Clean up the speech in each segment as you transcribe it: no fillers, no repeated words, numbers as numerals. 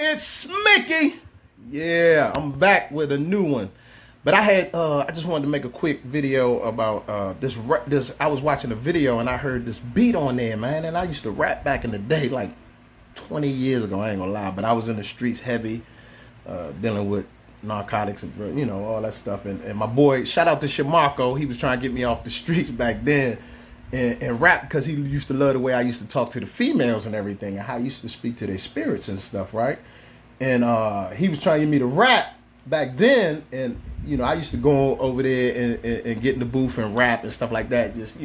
It's Mickey. Yeah, I'm back with a new one. But I just wanted to make a quick video about this. I was watching a video and I heard this beat on there, man. And I used to rap back in the day, like 20 years ago. I ain't gonna lie, but I was in the streets heavy, dealing with narcotics and drugs, all that stuff. And my boy, shout out to Shamarco, he was trying to get me off the streets back then and rap, because he used to love the way I used to talk to the females and everything, and how I used to speak to their spirits and stuff, right? And he was trying to get me to rap back then, and I used to go over there and get in the booth and rap and stuff like that, just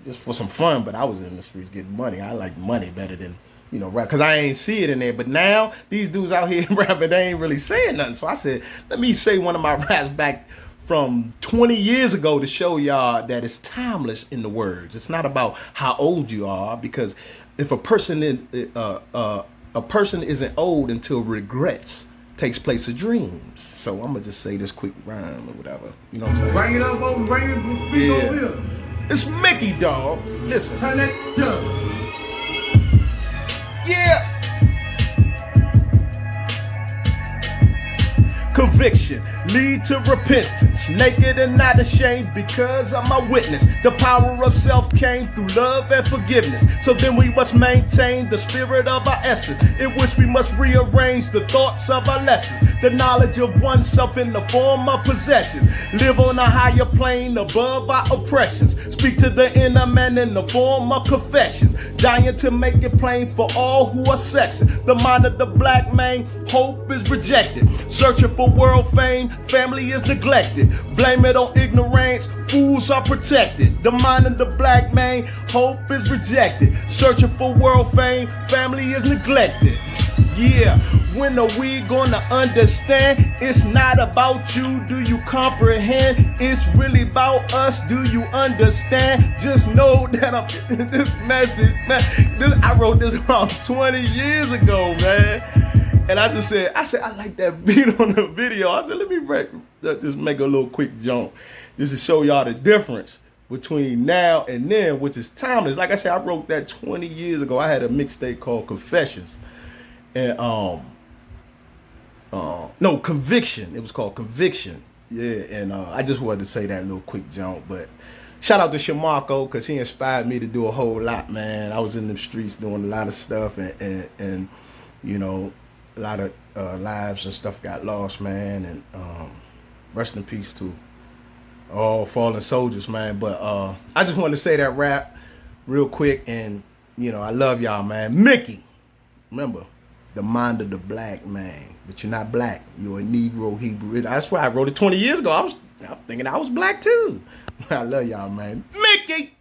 just for some fun. But I was in the streets getting money. I like money better than rap, because I ain't see it in there. But now these dudes out here rapping, they ain't really saying nothing. So I said, let me say one of my raps back from 20 years ago to show y'all that it's timeless in the words. It's not about how old you are, because if a person isn't old until regrets takes place of dreams. So I'm gonna just say this quick rhyme or whatever. You know what I'm saying? Bring it up, bring it, speak over here. It's Mickey, dog. Listen. Turn that up. Yeah. Conviction lead to repentance, naked and not ashamed, because I'm a witness. The power of self came through love and forgiveness. So then we must maintain the spirit of our essence, in which we must rearrange the thoughts of our lessons, the knowledge of oneself in the form of possessions. Live on a higher plane above our oppressions. Speak to the inner man in the form of confessions, dying to make it plain for all who are sexing. The mind of the black man, hope is rejected. Searching for world fame, family is neglected. Blame it on ignorance, fools are protected. The mind of the black man, hope is rejected. Searching for world fame, family is neglected. Yeah, when are we gonna understand? It's not about you, do you comprehend? It's really about us, do you understand? Just know that I'm this message, man. I wrote this around 20 years ago, man. And I said, I like that beat on the video. I said, let me just make a little quick jump just to show y'all the difference between now and then, which is timeless. Like I said, I wrote that 20 years ago. I had a mixtape called Confessions. And no, Conviction. It was called Conviction. Yeah, and I just wanted to say that little quick jump. But shout out to Shamarco, because he inspired me to do a whole lot, man. I was in the streets doing a lot of stuff, and a lot of lives and stuff got lost, man. And rest in peace to all fallen soldiers, man. But I just wanted to say that rap real quick, and I love y'all, man. Mickey, remember, the mind of the black man, but you're not black. You're a Negro Hebrew. That's why I wrote it 20 years ago. I was thinking I was black too. I love y'all, man. Mickey.